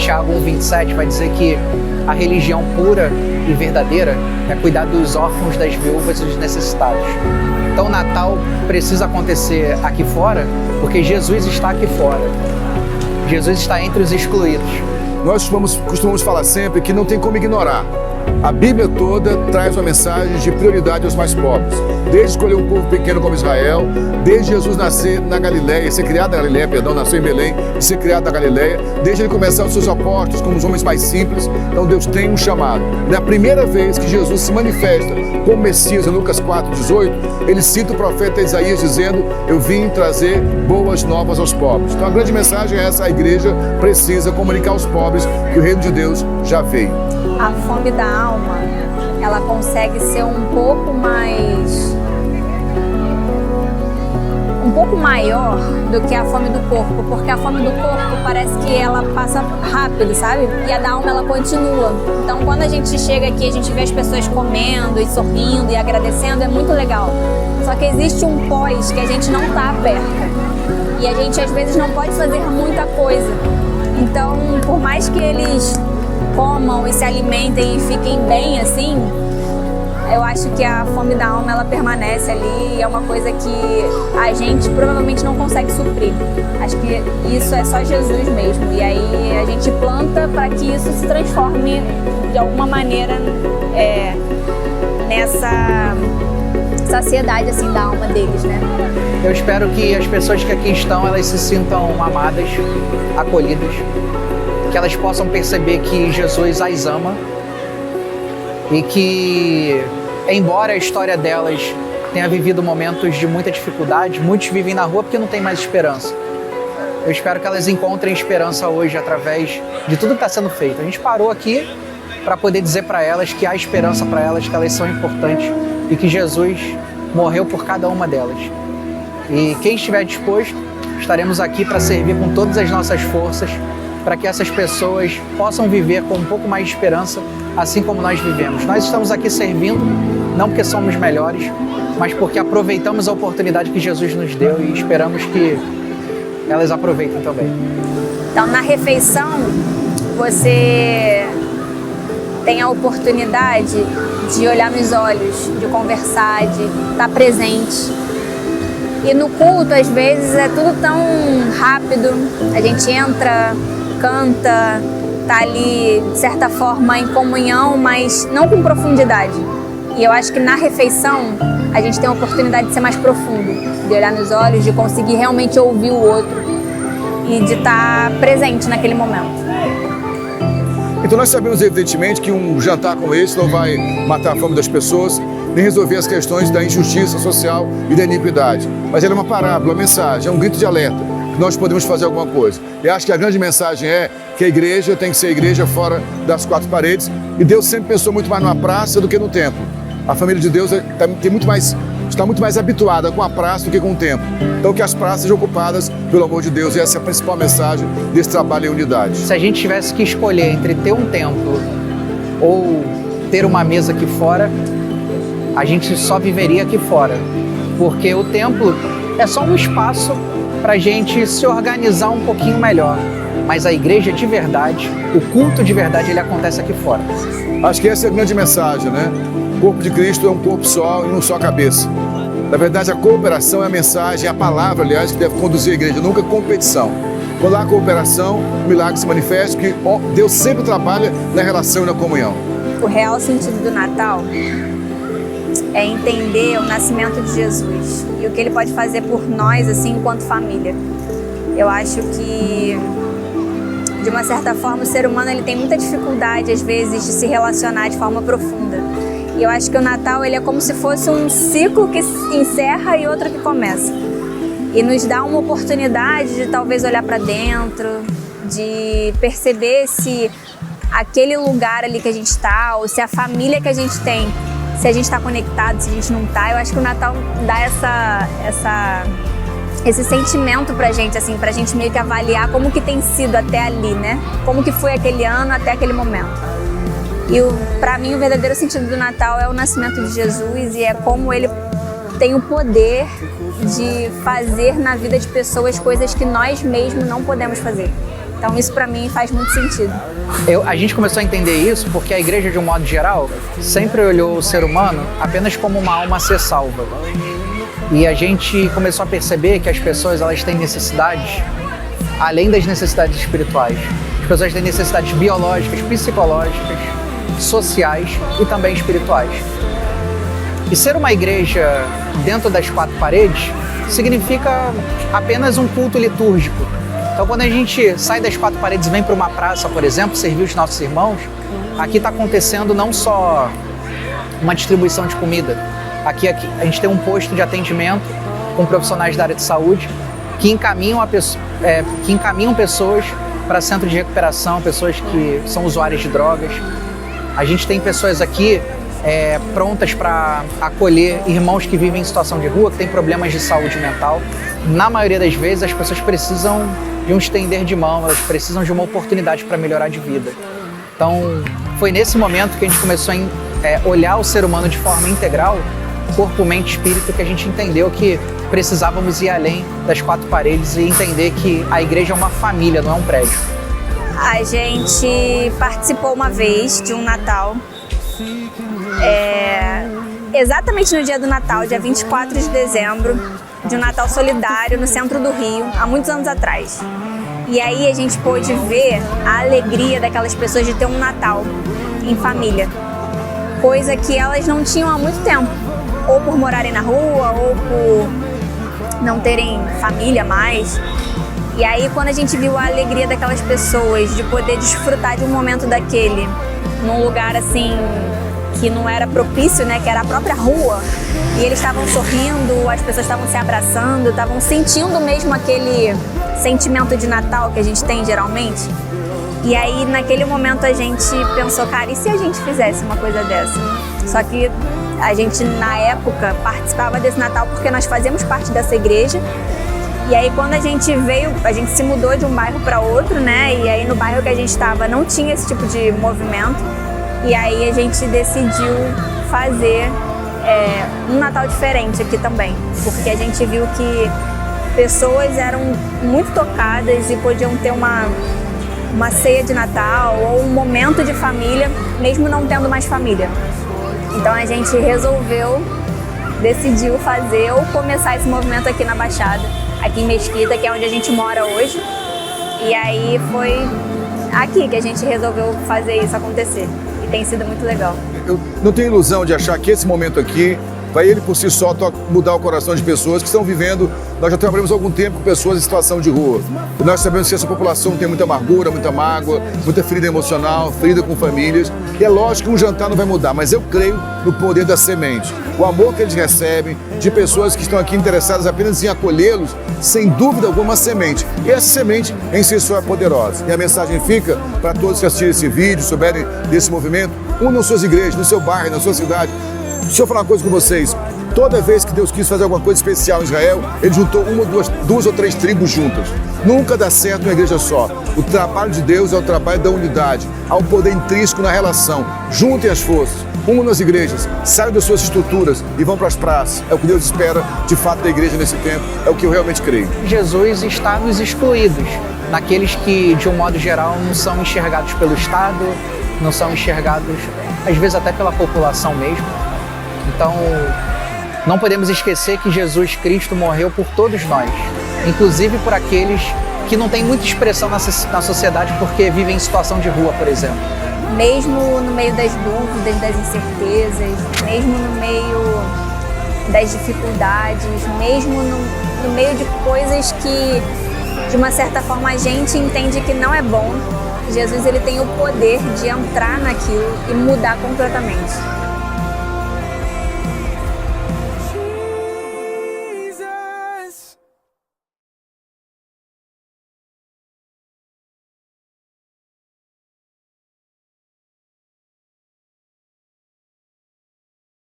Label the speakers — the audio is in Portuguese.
Speaker 1: Tiago 1,27 vai dizer que a religião pura e verdadeira é cuidar dos órfãos, das viúvas e dos necessitados. Então o Natal precisa acontecer aqui fora, porque Jesus está aqui fora. Jesus está entre os excluídos.
Speaker 2: Nós costumamos falar sempre que não tem como ignorar. A Bíblia toda traz uma mensagem de prioridade aos mais pobres. Desde escolher um povo pequeno como Israel, desde Jesus nascer na Galileia, ser criado na Galileia, nasceu em Belém e ser criado na Galileia, desde ele começar os seus apóstolos como os homens mais simples. Então Deus tem um chamado. Na primeira vez que Jesus se manifesta como Messias, em Lucas 4,18, ele cita o profeta Isaías dizendo: eu vim trazer boas novas aos pobres. Então a grande mensagem é essa: a igreja precisa comunicar aos pobres que o reino de Deus já veio.
Speaker 3: A fome da alma, ela consegue ser um pouco maior do que a fome do corpo, porque a fome do corpo parece que ela passa rápido, sabe? E a da alma, ela continua. Então, quando a gente chega aqui, a gente vê as pessoas comendo e sorrindo e agradecendo, é muito legal. Só que existe um pós que a gente não tá perto. E a gente, às vezes, não pode fazer muita coisa. Então, por mais que eles comam e se alimentem e fiquem bem assim, eu acho que a fome da alma, ela permanece ali e é uma coisa que a gente provavelmente não consegue suprir. Acho que isso é só Jesus mesmo. E aí a gente planta para que isso se transforme de alguma maneira nessa saciedade assim da alma deles, né?
Speaker 1: Eu espero que as pessoas que aqui estão, elas se sintam amadas, acolhidas, que elas possam perceber que Jesus as ama e que, embora a história delas tenha vivido momentos de muita dificuldade, muitos vivem na rua porque não tem mais esperança. Eu espero que elas encontrem esperança hoje através de tudo que está sendo feito. A gente parou aqui para poder dizer para elas que há esperança para elas, que elas são importantes e que Jesus morreu por cada uma delas. E quem estiver disposto, estaremos aqui para servir com todas as nossas forças, para que essas pessoas possam viver com um pouco mais de esperança, assim como nós vivemos. Nós estamos aqui servindo, não porque somos melhores, mas porque aproveitamos a oportunidade que Jesus nos deu e esperamos que elas aproveitem também.
Speaker 3: Então, na refeição, você tem a oportunidade de olhar nos olhos, de conversar, de estar presente. E no culto, às vezes, é tudo tão rápido, a gente entra, canta, tá ali, de certa forma, em comunhão, mas não com profundidade. E eu acho que na refeição, a gente tem a oportunidade de ser mais profundo, de olhar nos olhos, de conseguir realmente ouvir o outro e de estar presente naquele momento.
Speaker 2: Então nós sabemos, evidentemente, que um jantar como esse não vai matar a fome das pessoas, nem resolver as questões da injustiça social e da iniquidade. Mas ele é uma parábola, uma mensagem, é um grito de alerta, que nós podemos fazer alguma coisa. E acho que a grande mensagem é que a igreja tem que ser a igreja fora das quatro paredes, e Deus sempre pensou muito mais numa praça do que no templo. A família de Deus está muito mais habituada com a praça do que com o templo. Então que as praças sejam ocupadas pelo amor de Deus, e essa é a principal mensagem desse trabalho em unidade.
Speaker 1: Se a gente tivesse que escolher entre ter um templo ou ter uma mesa aqui fora, a gente só viveria aqui fora, porque o templo é só um espaço para a gente se organizar um pouquinho melhor, mas a igreja de verdade, o culto de verdade, ele acontece aqui fora.
Speaker 2: Acho que essa é a grande mensagem, né? O corpo de Cristo é um corpo só e uma só cabeça. Na verdade, a cooperação é a mensagem, é a palavra, aliás, que deve conduzir a igreja, nunca competição. Quando há cooperação, o milagre se manifesta, porque Deus sempre trabalha na relação e na comunhão.
Speaker 3: O real sentido do Natal é entender o nascimento de Jesus e o que ele pode fazer por nós, assim, enquanto família. Eu acho que, de uma certa forma, o ser humano ele tem muita dificuldade, às vezes, de se relacionar de forma profunda. E eu acho que o Natal ele é como se fosse um ciclo que encerra e outro que começa. E nos dá uma oportunidade de talvez olhar para dentro, de perceber se aquele lugar ali que a gente está, ou se a família que a gente tem, se a gente está conectado, se a gente não está. Eu acho que o Natal dá esse sentimento pra gente, assim, pra gente meio que avaliar como que tem sido até ali, né? Como que foi aquele ano até aquele momento. E pra mim o verdadeiro sentido do Natal é o nascimento de Jesus e é como ele tem o poder de fazer na vida de pessoas coisas que nós mesmos não podemos fazer. Então isso para mim faz muito sentido.
Speaker 1: A gente começou a entender isso porque a igreja, de um modo geral, sempre olhou o ser humano apenas como uma alma a ser salva. E a gente começou a perceber que as pessoas, elas têm necessidades além das necessidades espirituais. As pessoas têm necessidades biológicas, psicológicas, sociais e também espirituais. E ser uma igreja dentro das quatro paredes significa apenas um culto litúrgico. Então, quando a gente sai das quatro paredes e vem para uma praça, por exemplo, servir os nossos irmãos, aqui está acontecendo não só uma distribuição de comida. Aqui a gente tem um posto de atendimento com profissionais da área de saúde que encaminham pessoas para centro de recuperação, pessoas que são usuárias de drogas. A gente tem pessoas aqui prontas para acolher irmãos que vivem em situação de rua, que têm problemas de saúde mental. Na maioria das vezes, as pessoas precisam de um estender de mão, elas precisam de uma oportunidade para melhorar de vida. Então, foi nesse momento que a gente começou a olhar o ser humano de forma integral, corpo, mente, espírito, que a gente entendeu que precisávamos ir além das quatro paredes e entender que a igreja é uma família, não é um prédio.
Speaker 3: A gente participou uma vez de um Natal, exatamente no dia do Natal, dia 24 de dezembro, de um Natal solidário no centro do Rio, há muitos anos atrás. E aí a gente pôde ver a alegria daquelas pessoas de ter um Natal em família, coisa que elas não tinham há muito tempo, ou por morarem na rua, ou por não terem família mais. E aí quando a gente viu a alegria daquelas pessoas de poder desfrutar de um momento daquele, num lugar assim que não era propício, né, que era a própria rua, e eles estavam sorrindo, as pessoas estavam se abraçando, estavam sentindo mesmo aquele sentimento de Natal que a gente tem geralmente. E aí naquele momento a gente pensou, cara, e se a gente fizesse uma coisa dessa? Só que a gente na época participava desse Natal porque nós fazíamos parte dessa igreja. E aí quando a gente veio, a gente se mudou de um bairro para outro, né? E aí no bairro que a gente estava não tinha esse tipo de movimento. E aí a gente decidiu fazer um Natal diferente aqui também, porque a gente viu que pessoas eram muito tocadas e podiam ter uma ceia de Natal ou um momento de família, mesmo não tendo mais família. Então a gente decidiu fazer ou começar esse movimento aqui na Baixada, aqui em Mesquita, que é onde a gente mora hoje. E aí foi aqui que a gente resolveu fazer isso acontecer. Tem sido muito legal.
Speaker 2: Eu não tenho ilusão de achar que esse momento aqui vai ele por si só mudar o coração de pessoas que estão vivendo. Nós já trabalhamos há algum tempo com pessoas em situação de rua. E nós sabemos que essa população tem muita amargura, muita mágoa, muita ferida emocional, ferida com famílias. E é lógico que um jantar não vai mudar, mas eu creio no poder da semente. O amor que eles recebem de pessoas que estão aqui interessadas apenas em acolhê-los, sem dúvida alguma, uma semente. E essa semente em si só é poderosa. E a mensagem fica para todos que assistirem esse vídeo, souberem desse movimento, unam suas igrejas, no seu bairro, na sua cidade. Deixa eu falar uma coisa com vocês. Toda vez que Deus quis fazer alguma coisa especial em Israel, Ele juntou duas ou três tribos juntas. Nunca dá certo uma igreja só. O trabalho de Deus é o trabalho da unidade. Há um poder intrínseco na relação. Juntem as forças, unam as igrejas, saiam das suas estruturas e vão para as praças. É o que Deus espera de fato da igreja nesse tempo. É o que eu realmente creio.
Speaker 1: Jesus está nos excluídos, naqueles que, de um modo geral, não são enxergados pelo Estado, não são enxergados, às vezes, até pela população mesmo. Então, não podemos esquecer que Jesus Cristo morreu por todos nós, inclusive por aqueles que não têm muita expressão na sociedade porque vivem em situação de rua, por exemplo.
Speaker 3: Mesmo no meio das dúvidas, das incertezas, mesmo no meio das dificuldades, mesmo no meio de coisas que, de uma certa forma, a gente entende que não é bom, Jesus ele tem o poder de entrar naquilo e mudar completamente.